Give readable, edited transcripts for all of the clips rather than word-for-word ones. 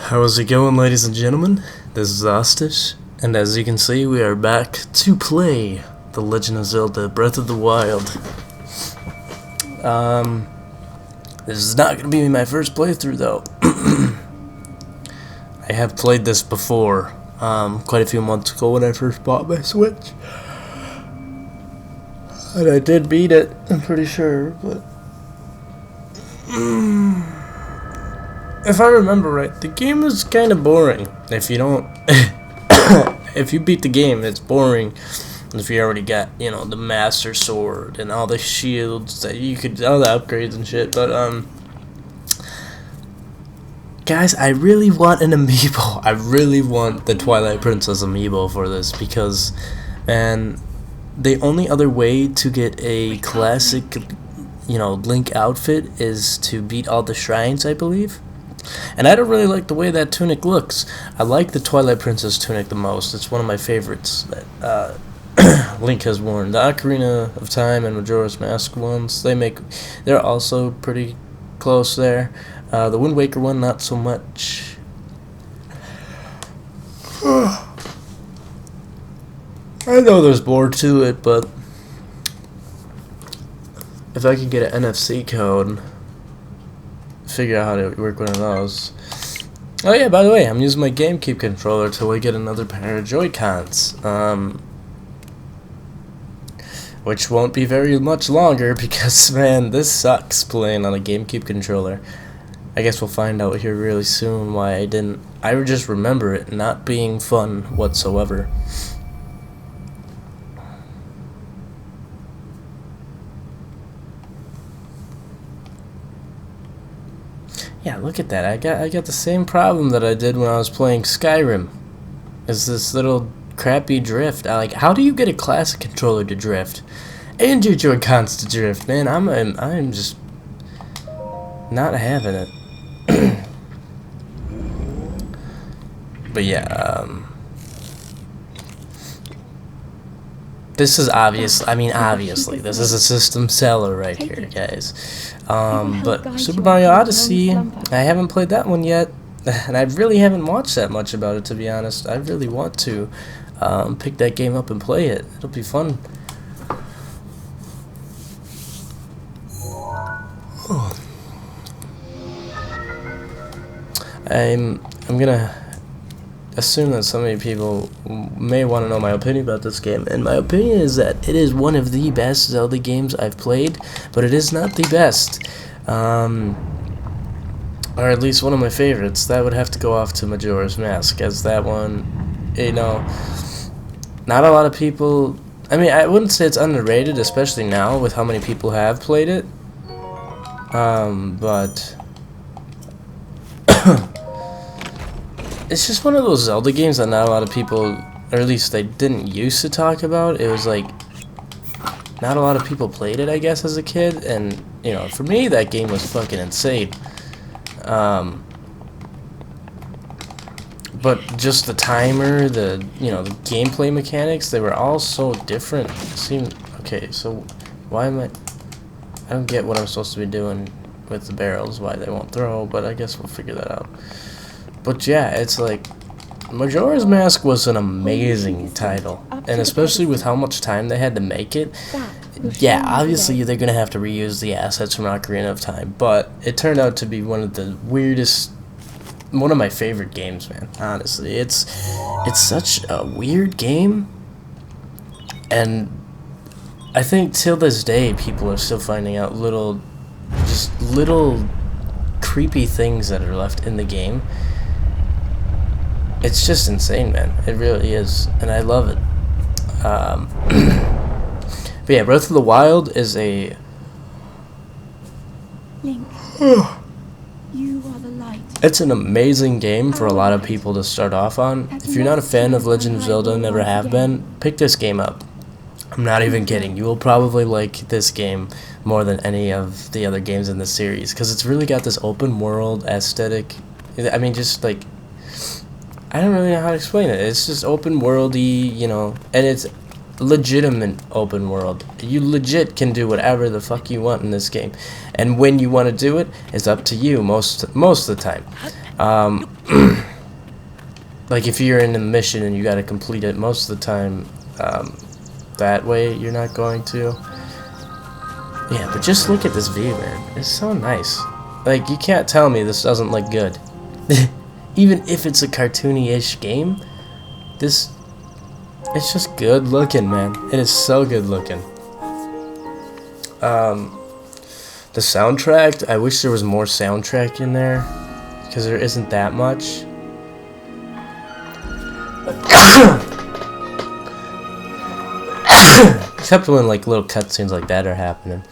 How's it going, ladies and gentlemen? This is Ostish, and as you can see, we are back to play The Legend of Zelda Breath of the Wild. This is not going to be my first playthrough, though. I have played this before, quite a few months ago when I first bought my Switch. And I did beat it, I'm pretty sure, but... if I remember right, the game is kind of boring. If you don't... if you beat the game, it's boring. If you already got, you know, the Master Sword and all the shields that you could... all the upgrades and shit, but, guys, I really want an amiibo. I really want the Twilight Princess amiibo for this because, man, the only other way to get a classic, you know, Link outfit is to beat all the shrines, I believe. And I don't really like the way that tunic looks. I like the Twilight Princess tunic the most. It's one of my favorites that Link has worn. The Ocarina of Time and Majora's Mask ones, they're also pretty close there. The Wind Waker one, not so much. I know there's more to it, but if I could get an NFC code, figure out how to work one of those. Oh yeah, by the way, I'm using my GameCube controller till we get another pair of Joy-Cons. Which won't be very much longer because, man, this sucks playing on a GameCube controller. I guess we'll find out here really soon why I didn't. I just remember it not being fun whatsoever. Yeah, look at that. I got the same problem that I did when I was playing Skyrim. Is this little crappy drift. How do you get a classic controller to drift? And your Joy-Cons to drift, man. I'm just not having it. But yeah, this is obviously, this is a system seller right here, guys. But Super Mario Odyssey, I haven't played that one yet, and I really haven't watched that much about it, to be honest. I really want to pick that game up and play it. It'll be fun. I'm gonna assume that so many people may want to know my opinion about this game, and my opinion is that it is one of the best Zelda games I've played, but it is not the best, or at least one of my favorites. That would have to go off to Majora's Mask, as that one, you know, not a lot of people, I mean, I wouldn't say it's underrated, especially now with how many people have played it, but it's just one of those Zelda games that not a lot of people, or at least they didn't used to talk about. It was like, not a lot of people played it, I guess, as a kid, and, you know, for me, that game was fucking insane. But just the timer, you know, the gameplay mechanics, they were all so different. It seemed, okay, so why am I don't get what I'm supposed to be doing with the barrels, why they won't throw, but I guess we'll figure that out. But yeah, it's like, Majora's Mask was an amazing title, and especially with how much time they had to make it. Yeah, obviously they're gonna have to reuse the assets from Ocarina of Time, but it turned out to be one of the weirdest, one of my favorite games, man. Honestly, it's such a weird game, and I think till this day people are still finding out little creepy things that are left in the game. It's just insane, man. It really is, and I love it. But yeah, Breath of the Wild is a... Link, you are the light. It's an amazing game for a lot of people to start off on. If you're not a fan of Legend of Zelda, never have been, pick this game up. I'm not even kidding. You will probably like this game more than any of the other games in the series, because it's really got this open world aesthetic. I mean, just like, I don't really know how to explain it. It's just open worldy, you know, and it's legitimate open world. You legit can do whatever the fuck you want in this game, and when you want to do it is up to you most of the time. Like if you're in a mission and you gotta complete it, most of the time, that way you're not going to. Yeah, but just look at this view, man. It's so nice. Like, you can't tell me this doesn't look good. Even if it's a cartoony-ish game, it's just good looking, man. It is so good looking. The soundtrack, I wish there was more soundtrack in there, because there isn't that much. Except when like little cutscenes like that are happening.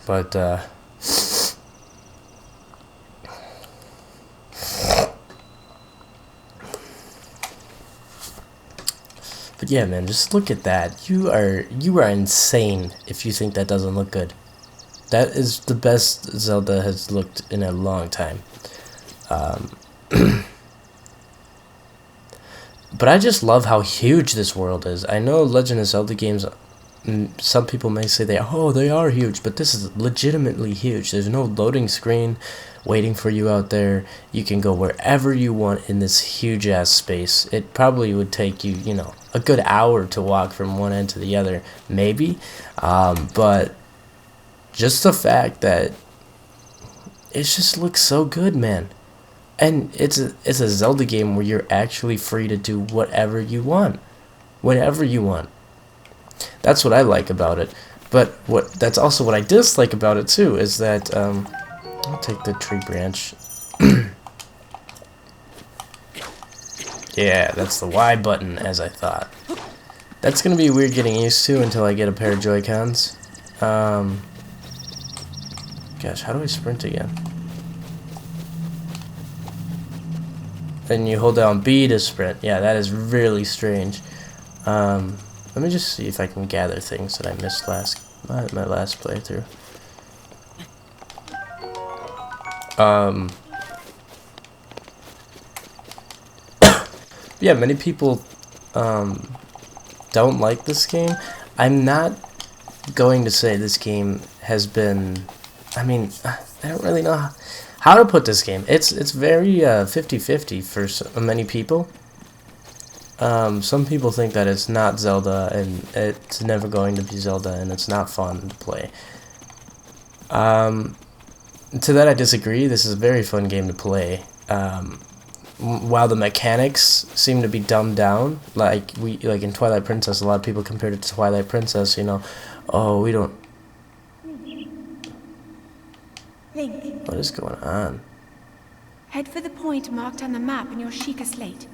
But yeah, man, just look at that. You are insane if you think that doesn't look good. That is the best Zelda has looked in a long time. But I just love how huge this world is. I know Legend of Zelda games, some people may say they are huge, but this is legitimately huge. There's no loading screen waiting for you out there. You can go wherever you want in this huge ass space. It probably would take you, you know, a good hour to walk from one end to the other, maybe. But just the fact that it just looks so good, man. And it's a Zelda game where you're actually free to do whatever you want, whenever you want. That's what I like about it. But that's also what I dislike about it too, is that I'll take the tree branch. Yeah, that's the Y button, as I thought. That's gonna be weird getting used to until I get a pair of Joy-Cons. Gosh, how do I sprint again? And you hold down B to sprint. Yeah, that is really strange. Let me just see if I can gather things that I missed my last playthrough. Yeah, many people don't like this game. I'm not going to say this game has been... I mean, I don't really know how to put this game. It's very 50-50 for many people. Some people think that it's not Zelda and it's never going to be Zelda and it's not fun to play. To that I disagree. This is a very fun game to play. While the mechanics seem to be dumbed down, like in Twilight Princess, a lot of people compared it to Twilight Princess. You know, oh, we don't. Link. What is going on? Head for the point marked on the map in your Sheikah slate.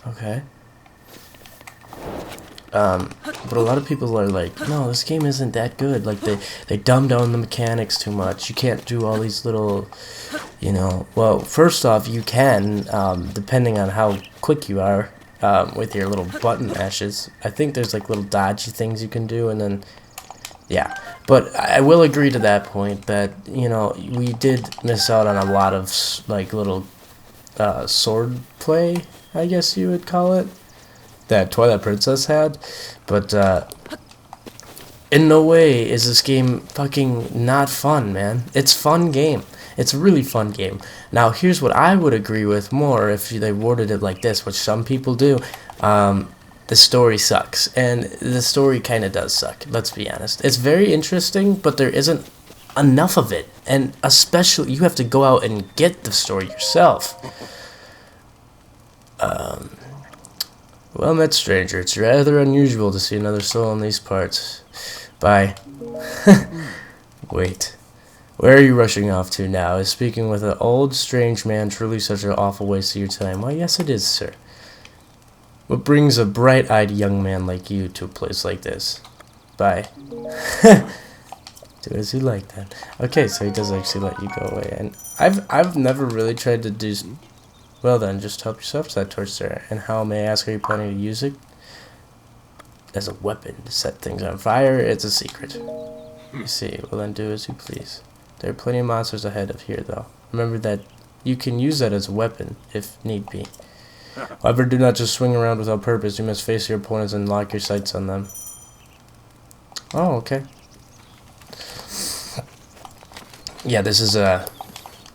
Okay. But a lot of people are like, no, this game isn't that good. Like, they dumb down the mechanics too much. You can't do all these little, you know... Well, first off, you can, depending on how quick you are, with your little button mashes. I think there's, like, little dodgy things you can do, and then... Yeah. But I will agree to that point that, you know, we did miss out on a lot of, like, little, sword play, I guess you would call it, that Twilight Princess had, but in no way is this game fucking not fun, man. It's a fun game. It's a really fun game. Now, here's what I would agree with more if they worded it like this, which some people do. The story sucks, and the story kind of does suck, let's be honest. It's very interesting, but there isn't enough of it, and especially, you have to go out and get the story yourself. Well met, stranger. It's rather unusual to see another soul in these parts. Bye. Wait. Where are you rushing off to now? Is speaking with an old, strange man truly such an awful waste of your time? Why, yes it is, sir. What brings a bright-eyed young man like you to a place like this? Bye. Do as you like, then. Okay, so he does actually let you go away. And I've never really tried to do... Well then, just help yourself to that torch there. And how, may I ask, are you planning to use it? As a weapon to set things on fire? It's a secret. You see, well then do as you please. There are plenty of monsters ahead of here, though. Remember that you can use that as a weapon, if need be. However, do not just swing around without purpose. You must face your opponents and lock your sights on them. Oh, okay. yeah, this is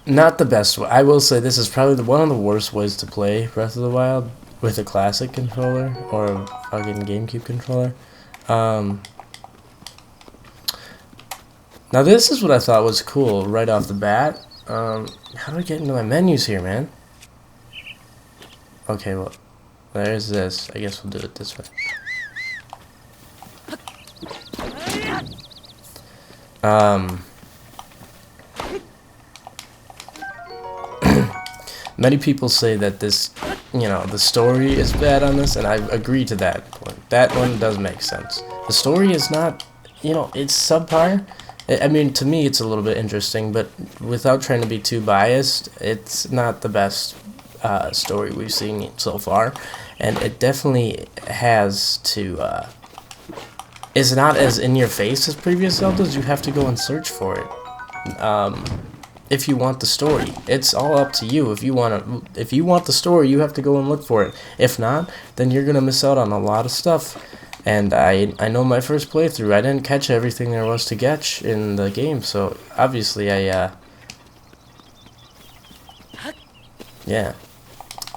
not the best way. I will say this is probably one of the worst ways to play Breath of the Wild with a classic controller or a fucking GameCube controller. Now this is what I thought was cool right off the bat. How do I get into my menus here, man? Okay, well, there's this. I guess we'll do it this way. Many people say that this, the story is bad on this, and I agree to that point. That one does make sense. The story is not, it's subpar. I mean, to me, it's a little bit interesting, but without trying to be too biased, it's not the best story we've seen so far, and it definitely has to. It's not as in your face as previous Zeldas. You have to go and search for it. If you want the story, it's all up to you. If you want the story, you have to go and look for it. If not, then you're gonna miss out on a lot of stuff. And I know my first playthrough, I didn't catch everything there was to catch in the game, so obviously I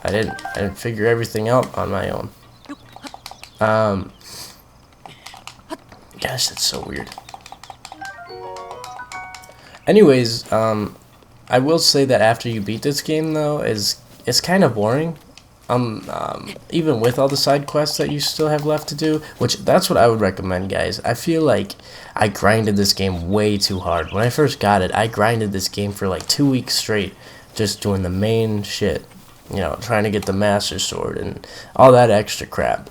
didn't figure everything out on my own. Gosh, that's so weird. Anyways, I will say that after you beat this game, though, it's kind of boring. Even with all the side quests that you still have left to do, which that's what I would recommend, guys. I feel like I grinded this game way too hard. When I first got it, I grinded this game for like 2 weeks straight, just doing the main shit, trying to get the Master Sword and all that extra crap.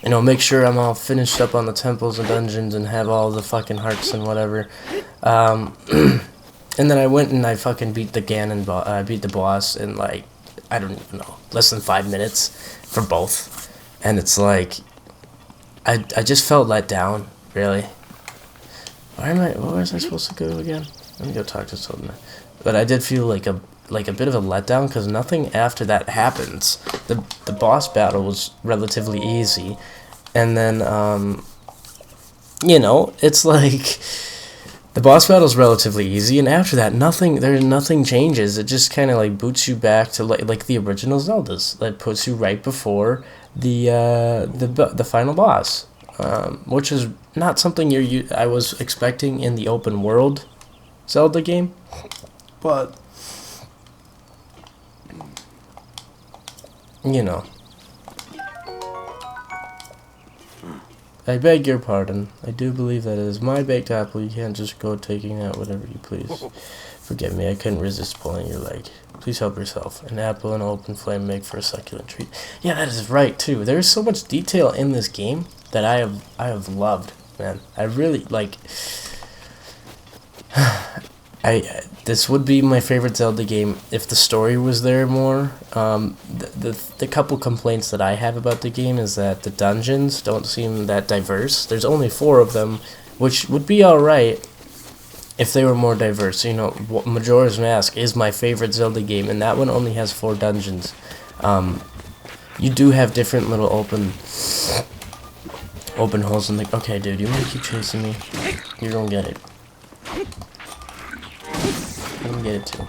Make sure I'm all finished up on the temples and dungeons and have all the fucking hearts and whatever. And then I went and I fucking beat the beat the boss in like, I don't even know, less than 5 minutes for both. And it's like, I just felt let down, really. Where was I supposed to go again? Let me go talk to someone. But I did feel like a bit of a letdown, because nothing after that happens. The boss battle was relatively easy. And then, it's like, the boss battle is relatively easy, and after that, nothing changes. It just kind of like boots you back to like the original Zeldas. That puts you right before the final boss, which is not something I was expecting in the open world Zelda game, but I beg your pardon. I do believe that it is my baked apple. You can't just go taking out whatever you please. Forgive me, I couldn't resist pulling your leg. Please help yourself. An apple and an open flame make for a succulent treat. Yeah, that is right too. There's so much detail in this game that I have loved, man. I really like. This would be my favorite Zelda game if the story was there more. The couple complaints that I have about the game is that the dungeons don't seem that diverse. There's only 4 of them, which would be alright if they were more diverse. Majora's Mask is my favorite Zelda game, and that one only has 4 dungeons. You do have different little open holes in the... Okay, dude, you want to keep chasing me? You're gonna get it. Let me get it too.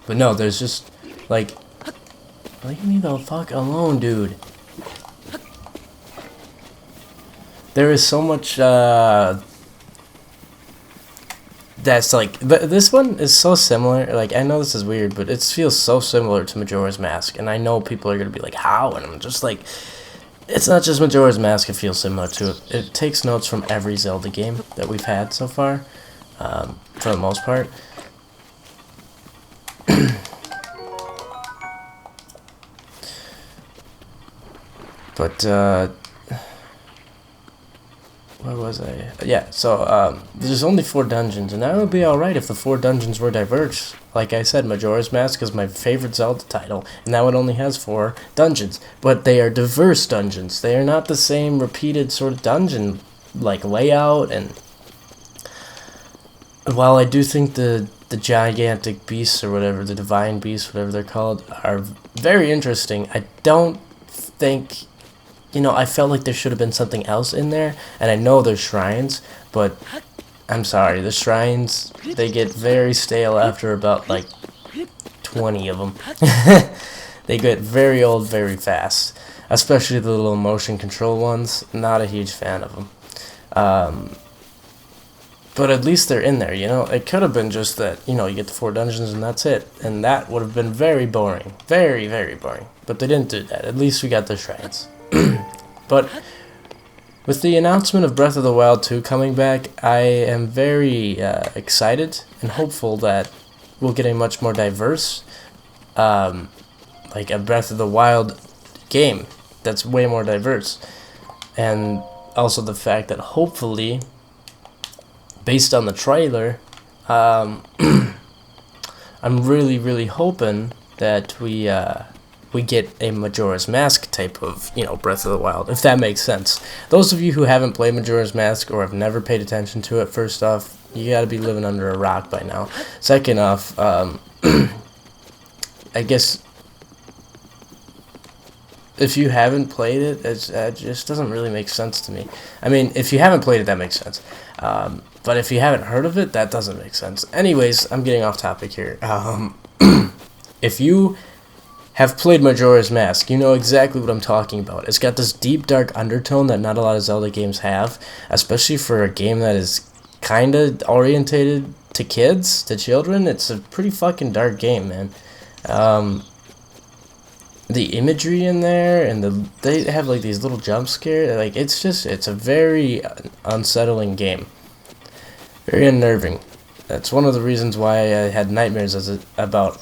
But no, there's just like, leave me the fuck alone, dude. There is so much that's like, this one is so similar. Like, I know this is weird, but it feels so similar to Majora's Mask, and I know people are gonna be like, how? And I'm just like, it's not just Majora's Mask. It feels similar to it. It takes notes from every Zelda game that we've had so far, for the most part. But where was I? Yeah, so there's only 4 dungeons, and that would be alright if the 4 dungeons were diverse. Like I said, Majora's Mask is my favorite Zelda title, and that one only has 4 dungeons. But they are diverse dungeons. They are not the same repeated sort of dungeon, like, layout, and while I do think the gigantic beasts or whatever, the divine beasts, whatever they're called, are very interesting, I don't think, you know, I felt like there should have been something else in there, and I know there's shrines, but I'm sorry, the shrines, they get very stale after about like 20 of them. They get very old very fast, especially the little motion control ones. Not a huge fan of them. But at least they're in there, you know. It could have been just that, you know, you get the 4 dungeons and that's it. And that would have been very boring. Very, very boring. But they didn't do that. At least we got the shrines. But with the announcement of Breath of the Wild 2 coming back, I am very excited and hopeful that we'll get a much more diverse, like a Breath of the Wild game that's way more diverse. And also the fact that hopefully, based on the trailer, I'm really, really hoping that we get a Majora's Mask type of, you know, Breath of the Wild, if that makes sense. Those of you who haven't played Majora's Mask or have never paid attention to it, first off, you gotta be living under a rock by now. Second off, I guess if you haven't played it, it just doesn't really make sense to me. I mean, if you haven't played it, that makes sense. But if you haven't heard of it, that doesn't make sense. Anyways, I'm getting off topic here. If you have played Majora's Mask, you know exactly what I'm talking about. It's got this deep, dark undertone that not a lot of Zelda games have, especially for a game that is kind of orientated to kids, to children. It's a pretty fucking dark game, man. The imagery in there, and they have like these little jump scares. Like, it's a very unsettling game. Very unnerving. That's one of the reasons why I had nightmares about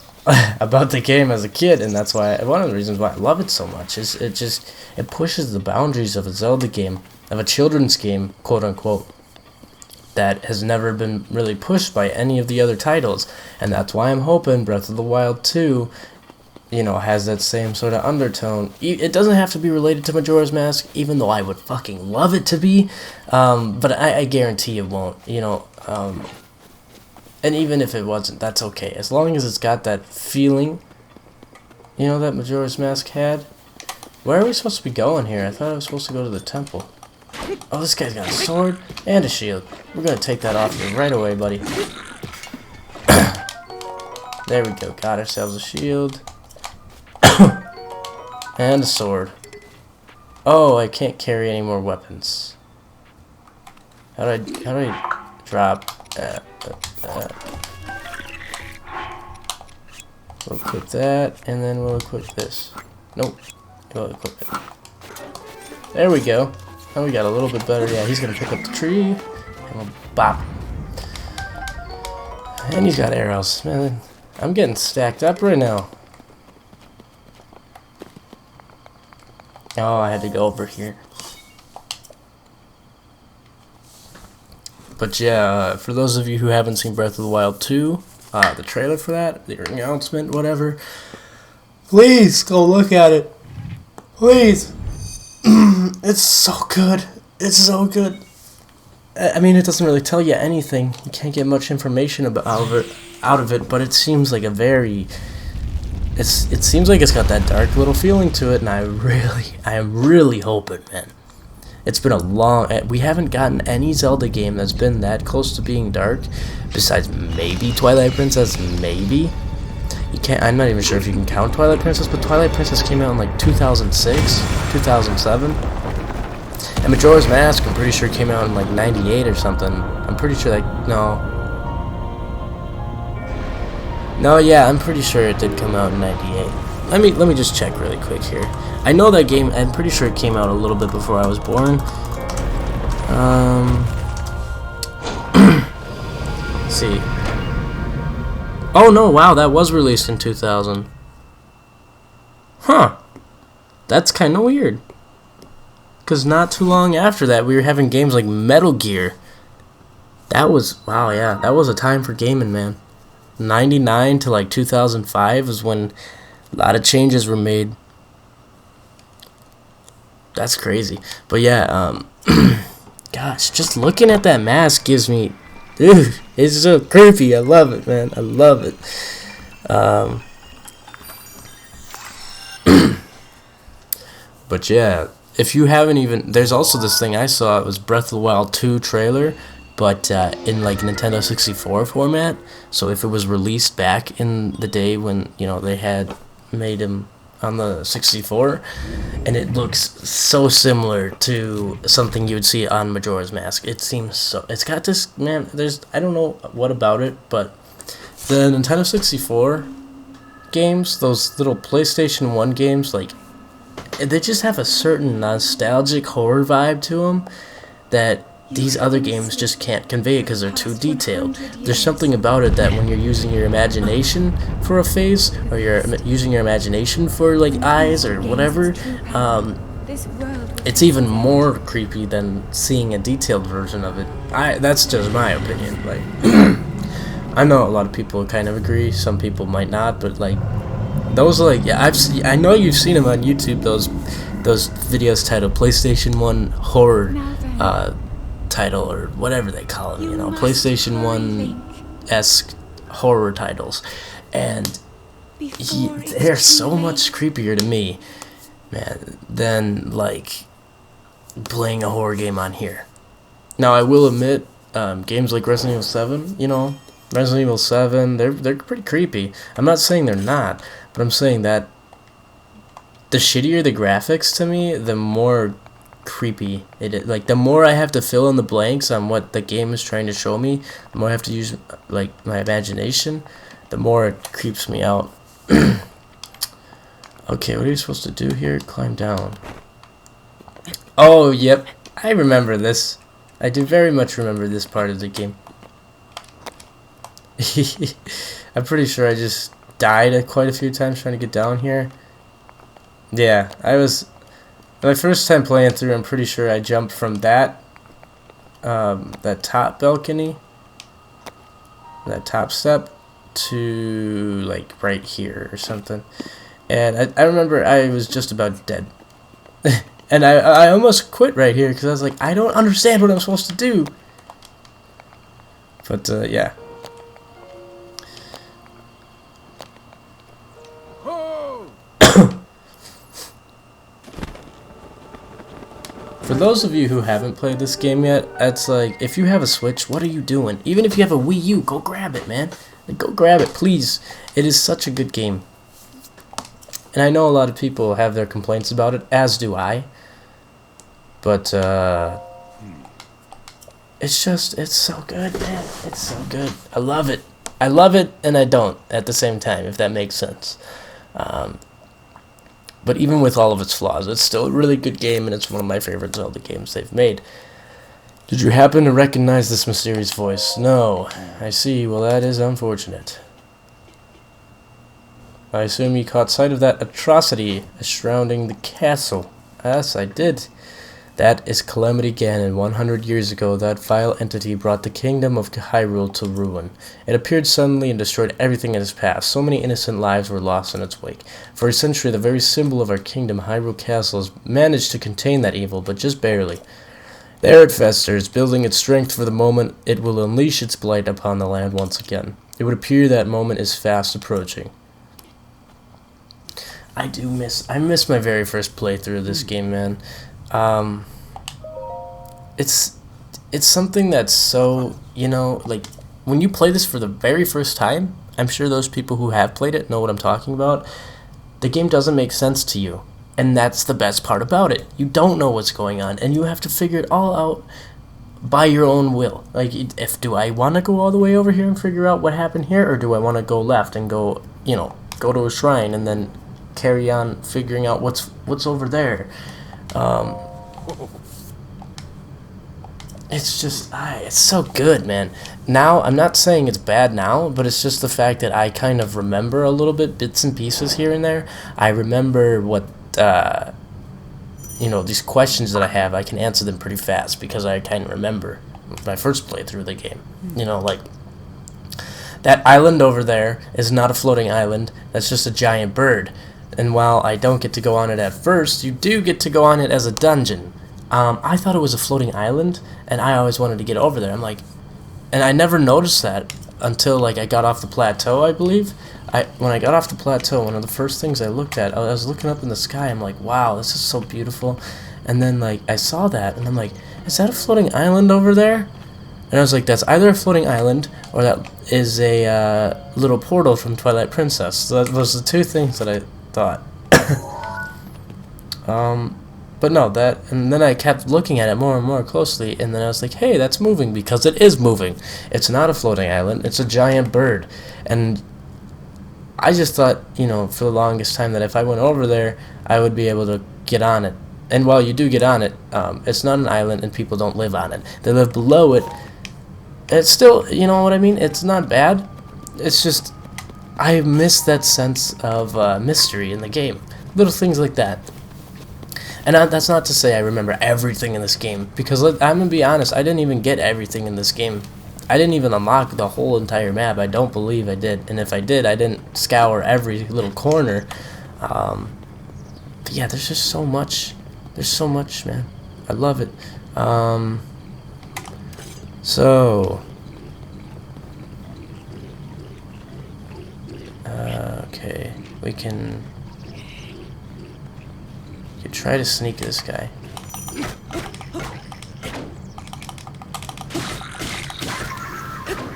about the game as a kid, and that's why one of the reasons why I love it so much is it pushes the boundaries of a Zelda game, of a children's game, quote unquote, that has never been really pushed by any of the other titles. And that's why I'm hoping Breath of the Wild 2, you know, has that same sort of undertone. It doesn't have to be related to Majora's Mask, even though I would fucking love it to be, but I guarantee it won't, you know. And even if it wasn't, that's okay. As long as it's got that feeling, you know, that Majora's Mask had. Where are we supposed to be going here? I thought I was supposed to go to the temple. Oh, this guy's got a sword and a shield. We're going to take that off you right away, buddy. There we go. Got ourselves a shield. And a sword. Oh, I can't carry any more weapons. How do I drop? We'll equip that, and then we'll equip this. Nope. We'll equip it. There we go. Now we got a little bit better. Yeah, he's gonna pick up the tree, and we'll bop. And he's got arrows. Man, I'm getting stacked up right now. Oh, I had to go over here. But yeah, for those of you who haven't seen Breath of the Wild 2, the trailer for that, the announcement, whatever, please go look at it. Please. It's so good. It's so good. I mean, it doesn't really tell you anything. You can't get much information out of it, but it seems like a very... It seems like it's got that dark little feeling to it, and I am really hoping, man. It's been a long... We haven't gotten any Zelda game that's been that close to being dark, besides maybe Twilight Princess, maybe. You can't... I'm not even sure if you can count Twilight Princess, but Twilight Princess came out in like 2006, 2007. And Majora's Mask, I'm pretty sure came out in like 98 or something. I'm pretty sure that... No, yeah, I'm pretty sure it did come out in 98. Let me just check really quick here. I know that game, I'm pretty sure it came out a little bit before I was born. Let's see. Oh no, wow, that was released in 2000. Huh. That's kind of weird. Because not too long after that, we were having games like Metal Gear. That was, wow, yeah, that was a time for gaming, man. 99 to like 2005 is when a lot of changes were made. That's crazy. But yeah, gosh, just looking at that mask gives me, It's so creepy. I love it, man. I love it. But yeah, if you haven't even, there's also this thing I saw. It was Breath of the Wild 2 trailer, but in like Nintendo 64 format. So if it was released back in the day when, you know, they had made him on the 64, and it looks so similar to something you would see on Majora's Mask. It seems so, it's got this, man, there's, I don't know what about it, but the Nintendo 64 games, those little PlayStation 1 games, like, they just have a certain nostalgic horror vibe to them that these other games just can't convey because they're too detailed. There's something about it that when you're using your imagination for a face, or you're using your imagination for like eyes or whatever, it's even more creepy than seeing a detailed version of it. That's just my opinion. Like, I know a lot of people kind of agree, some people might not, but like, those are like, yeah, I know you've seen them on YouTube. Those videos titled PlayStation 1 horror title, or whatever they call them. You know, PlayStation 1-esque horror titles, and they're so much creepier to me, man, than like playing a horror game on here. Now, I will admit, games like Resident Evil 7, you know, Resident Evil 7, they're pretty creepy. I'm not saying they're not, but I'm saying that the shittier the graphics to me, the more creepy it is. Like, the more I have to fill in the blanks on what the game is trying to show me, the more I have to use like my imagination, the more it creeps me out. Okay, what are you supposed to do here? Climb down. Oh, yep. I remember this. I do very much remember this part of the game. I'm pretty sure I just died quite a few times trying to get down here. Yeah, my first time playing through, I'm pretty sure I jumped from that top balcony, that top step, to like right here or something. And I remember I was just about dead. And I almost quit right here because I was like, I don't understand what I'm supposed to do. But yeah. For those of you who haven't played this game yet, it's like, if you have a Switch, what are you doing? Even if you have a Wii U, go grab it, man. Like, go grab it, please. It is such a good game. And I know a lot of people have their complaints about it, as do I. But, it's so good, man. It's so good. I love it. I love it, and I don't at the same time, if that makes sense. But even with all of its flaws, it's still a really good game, and it's one of my favorite Zelda games they've made. Did you happen to recognize this mysterious voice? No. I see. Well, that is unfortunate. I assume you caught sight of that atrocity surrounding the castle. Yes, I did. That is Calamity Ganon. 100 years ago, that vile entity brought the kingdom of Hyrule to ruin. It appeared suddenly and destroyed everything in its path. So many innocent lives were lost in its wake. For a century, the very symbol of our kingdom, Hyrule Castle, has managed to contain that evil, but just barely. There it festers, building its strength for the moment it will unleash its blight upon the land once again. It would appear that moment is fast approaching. I miss my very first playthrough of this game, man. It's something that's so, you know, like, when you play this for the very first time, I'm sure those people who have played it know what I'm talking about. The game doesn't make sense to you, and that's the best part about it. You don't know what's going on, and you have to figure it all out by your own will. Like, do I want to go all the way over here and figure out what happened here, or do I want to go left and go, you know, go to a shrine and then carry on figuring out what's over there. It's just, it's so good, man. Now, I'm not saying it's bad now, but it's just the fact that I kind of remember a little bit, bits and pieces here and there. I remember what, you know, these questions that I have, I can answer them pretty fast because I kind of remember my first playthrough of the game. You know, like, that island over there is not a floating island, that's just a giant bird. And while I don't get to go on it at first, you do get to go on it as a dungeon. I thought it was a floating island, and I always wanted to get over there. I'm like, And I never noticed that until like I got off the plateau, I believe. When I got off the plateau, one of the first things I looked at, I was looking up in the sky. I'm like, wow, this is so beautiful. And then like I saw that, and I'm like, is that a floating island over there? And I was like, that's either a floating island or that is a little portal from Twilight Princess. So that was the two things that I thought. But no, and then I kept looking at it more and more closely, and then I was like, hey, that's moving, because it is moving. It's not a floating island, it's a giant bird. And I just thought, you know, for the longest time that if I went over there, I would be able to get on it. And while you do get on it, it's not an island and people don't live on it. They live below it. It's still, you know what I mean? It's not bad. It's just, I miss that sense of mystery in the game. Little things like that. And that's not to say I remember everything in this game, because I'm going to be honest, I didn't even get everything in this game. I didn't even unlock the whole entire map. I don't believe I did. And if I did, I didn't scour every little corner. But yeah, there's just so much. There's so much, man. I love it. Okay, we can try to sneak this guy.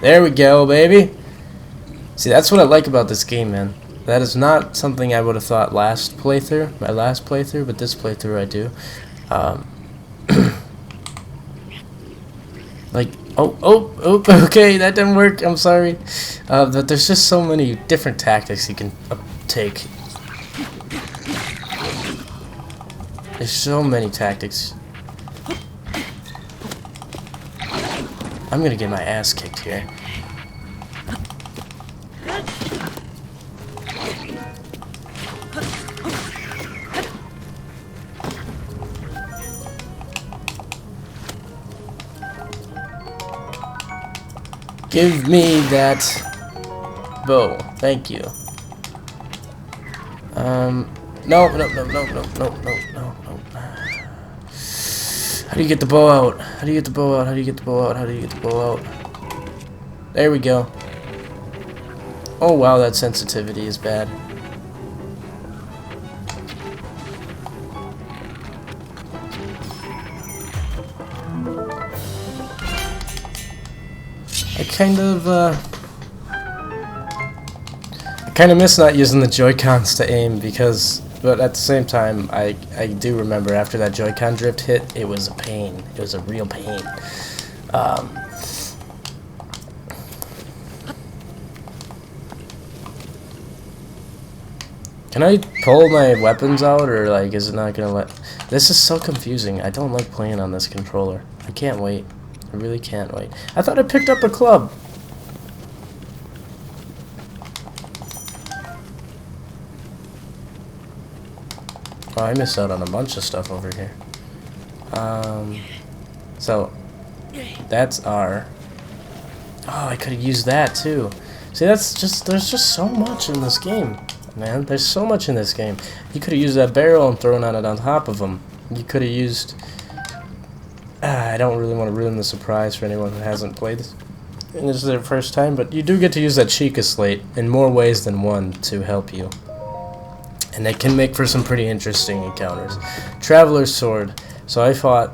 There we go, baby. See, that's what I like about this game, man. That is not something I would have thought my last playthrough, but this playthrough I do. Like, oh, okay, that didn't work, I'm sorry. But there's just so many different tactics you can take. There's so many tactics. I'm gonna get my ass kicked here. Give me that bow. Thank you. No. How do you get the bow out? How do you get the bow out? How do you get the bow out? How do you get the bow out? There we go. Oh wow, that sensitivity is bad. I kind of miss not using the Joy-Cons to aim, but at the same time, I do remember after that Joy-Con drift hit, it was a pain. It was a real pain. Can I pull my weapons out, or like, is it not gonna let? This is so confusing. I don't like playing on this controller. I can't wait. I really can't wait. I thought I picked up a club. Oh, I missed out on a bunch of stuff over here. So that's our. Oh, I could have used that too. See, there's just so much in this game, man. There's so much in this game. You could have used that barrel and thrown it on top of them. You could have used. I don't really want to ruin the surprise for anyone who hasn't played this. And this is their first time, but you do get to use that Chica Slate in more ways than one to help you. And it can make for some pretty interesting encounters. Traveler's Sword. So I fought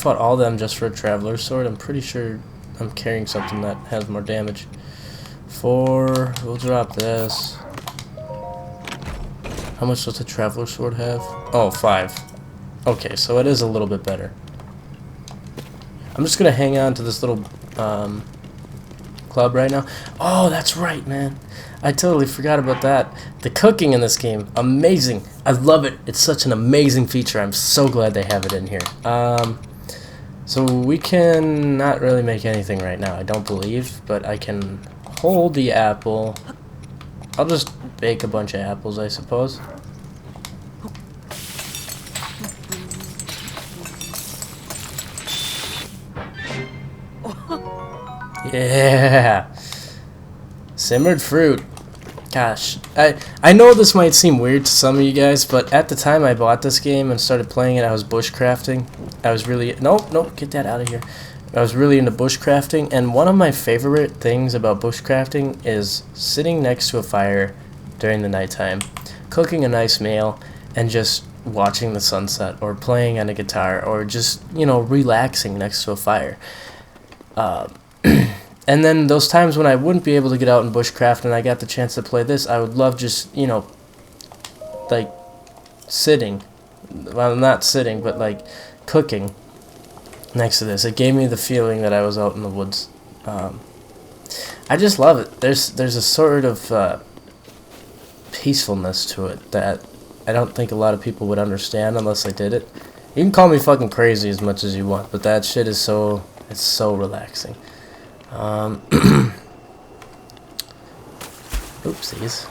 all them just for a Traveler's Sword. I'm pretty sure I'm carrying something that has more damage. 4, we'll drop this. How much does the Traveler's Sword have? Oh, 5. Okay, so it is a little bit better. I'm just gonna hang on to this little club right now. Oh, that's right, man. I totally forgot about that. The cooking in this game, amazing. I love it. It's such an amazing feature. I'm so glad they have it in here. So we can not really make anything right now, I don't believe, but I can hold the apple. I'll just bake a bunch of apples, I suppose. Yeah. Simmered fruit. Gosh, I know this might seem weird to some of you guys, but at the time I bought this game and started playing it, I was bushcrafting. I was really... Nope, get that out of here. I was really into bushcrafting, and one of my favorite things about bushcrafting is sitting next to a fire during the nighttime, cooking a nice meal, and just watching the sunset, or playing on a guitar, or just, you know, relaxing next to a fire. And then those times when I wouldn't be able to get out and bushcraft and I got the chance to play this, I would love just, you know, like, sitting. Well, not sitting, but, like, cooking next to this. It gave me the feeling that I was out in the woods. I just love it. There's a sort of peacefulness to it that I don't think a lot of people would understand unless they did it. You can call me fucking crazy as much as you want, but that shit is it's so relaxing. Oopsies.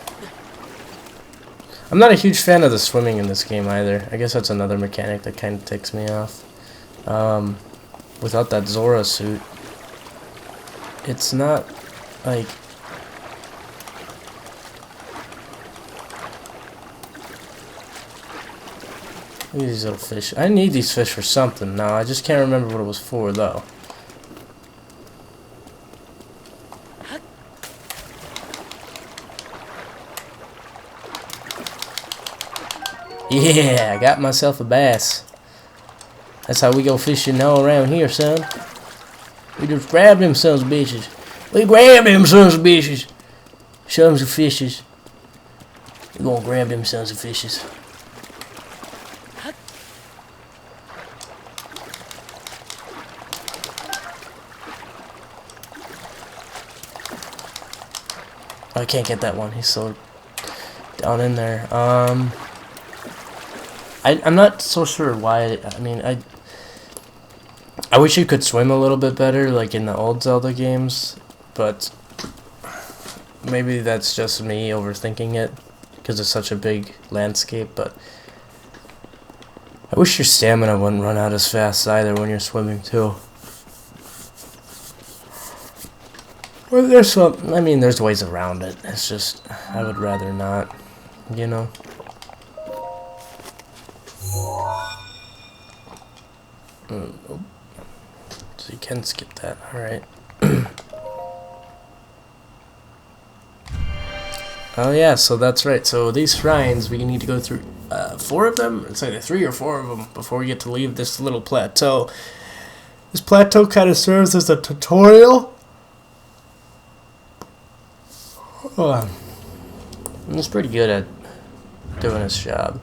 I'm not a huge fan of the swimming in this game either. I guess that's another mechanic that kind of ticks me off. Without that Zora suit, it's not like... Look at these little fish. I need these fish for something now. I just can't remember what it was for, though. Yeah, I got myself a bass. That's how we go fishing all around here, son. We just grab them sons of bitches. We grab them sons of bitches. Sons of fishes. We gonna grab them sons of fishes. Oh, I can't get that one. He's so down in there. I'm not so sure why. I mean, I wish you could swim a little bit better, like in the old Zelda games, but maybe that's just me overthinking it because it's such a big landscape. But I wish your stamina wouldn't run out as fast either when you're swimming too. Well, I mean, there's ways around it. It's just I would rather not, you know. Oh. So you can skip that, alright. Oh yeah, so that's right. So these shrines, we need to go through 4 of them. It's either 3 or 4 of them before we get to leave this little plateau. This plateau kind of serves as a tutorial. And it's pretty good at doing its job.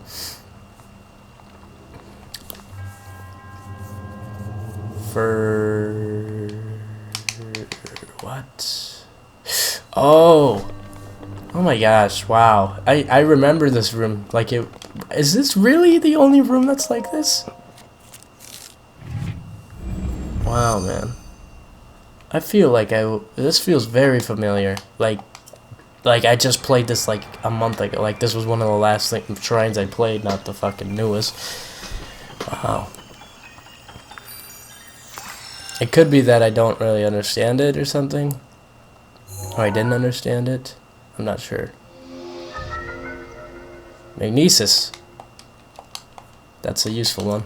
For what? Oh my gosh, wow. I remember this room. Like, is this really the only room that's like this? Wow, man. I feel like this feels very familiar. Like I just played this like a month ago. Like this was one of the last shrines I played, not the fucking newest. Wow. It could be that I don't really understand it or something. Or I didn't understand it. I'm not sure. Magnesis. That's a useful one.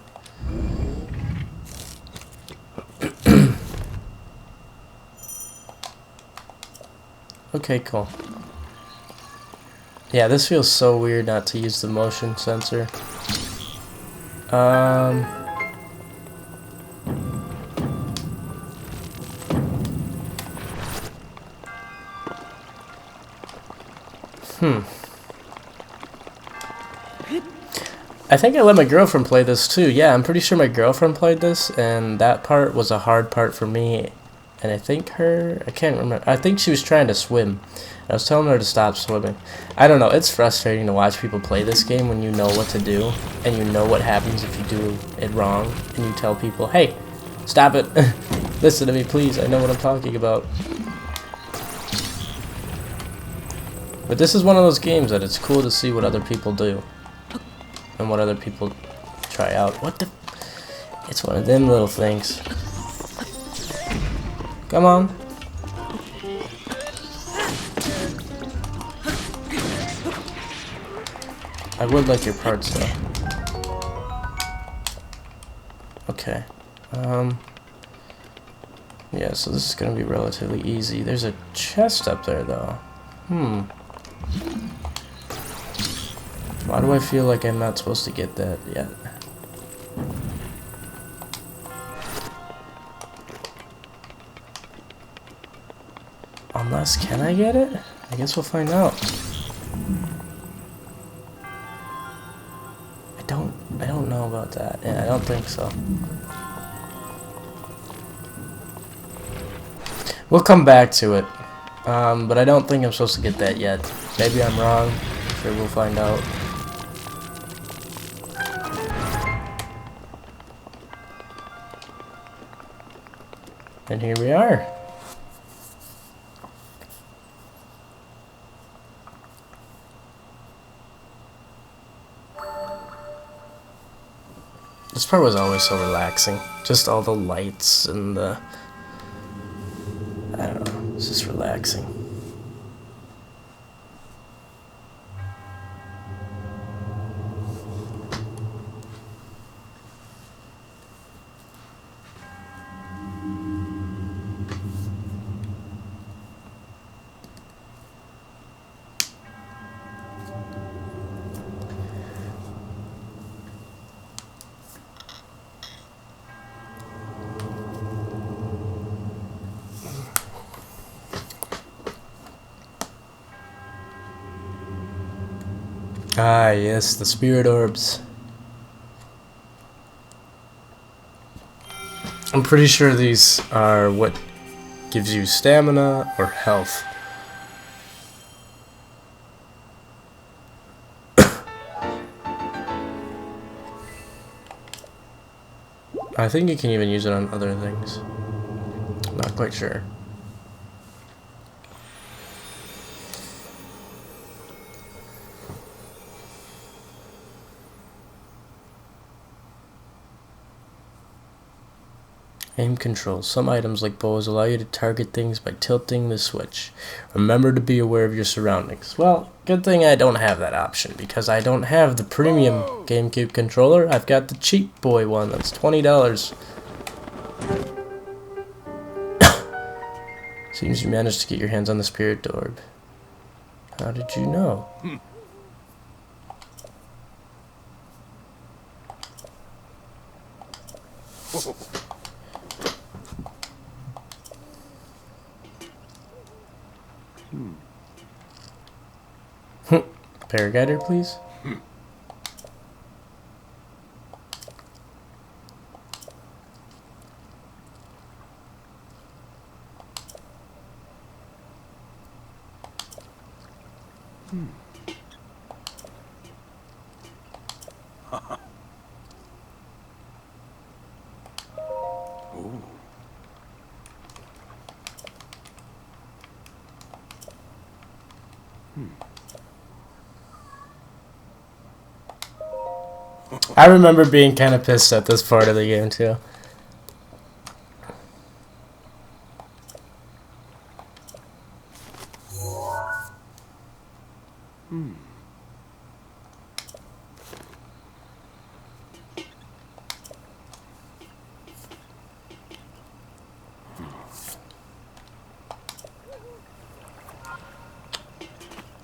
Okay, cool. Yeah, this feels so weird not to use the motion sensor. I think I let my girlfriend play this too. Yeah, I'm pretty sure my girlfriend played this, and that part was a hard part for me. And I think I can't remember. I think she was trying to swim. I was telling her to stop swimming. I don't know. It's frustrating to watch people play this game when you know what to do, and you know what happens if you do it wrong, and you tell people, hey, stop it. Listen to me, please. I know what I'm talking about. But this is one of those games that it's cool to see what other people do. And what other people try out. What the? It's one of them little things. Come on. I would like your parts though. Yeah, so this is gonna be relatively easy. There's a chest up there, though. Why do I feel like I'm not supposed to get that yet? Unless, can I get it? I guess we'll find out. I don't know about that. Yeah, I don't think so. We'll come back to it. But I don't think I'm supposed to get that yet. Maybe I'm wrong. Sure, we'll find out. And here we are. This part was always so relaxing. Just all the lights and the... I don't know. It's just relaxing. Ah, yes, the spirit orbs. I'm pretty sure these are what gives you stamina or health. I think you can even use it on other things. Not quite sure. Aim controls. Some items like bows allow you to target things by tilting the switch. Remember to be aware of your surroundings. Well, good thing I don't have that option because I don't have the premium GameCube controller. I've got the cheap boy one that's $20. Seems you managed to get your hands on the spirit orb. How did you know? Paraglider, please. I remember being kind of pissed at this part of the game too.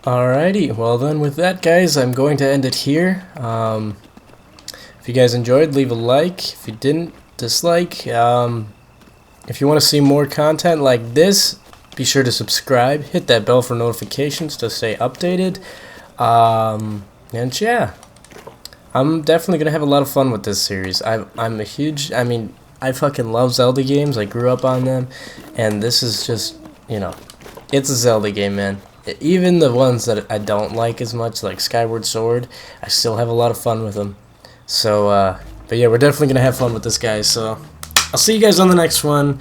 Alrighty, well then with that guys, I'm going to end it here. If you guys enjoyed, leave a like. If you didn't, dislike. If you want to see more content like this, be sure to subscribe. Hit that bell for notifications to stay updated. And yeah, I'm definitely going to have a lot of fun with this series. I'm a huge, I mean, I fucking love Zelda games. I grew up on them. And this is just, you know, it's a Zelda game, man. Even the ones that I don't like as much, like Skyward Sword, I still have a lot of fun with them. So, but yeah, we're definitely going to have fun with this, guys. So, I'll see you guys on the next one.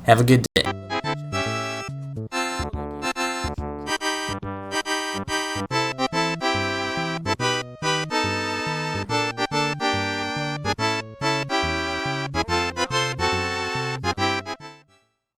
Have a good day.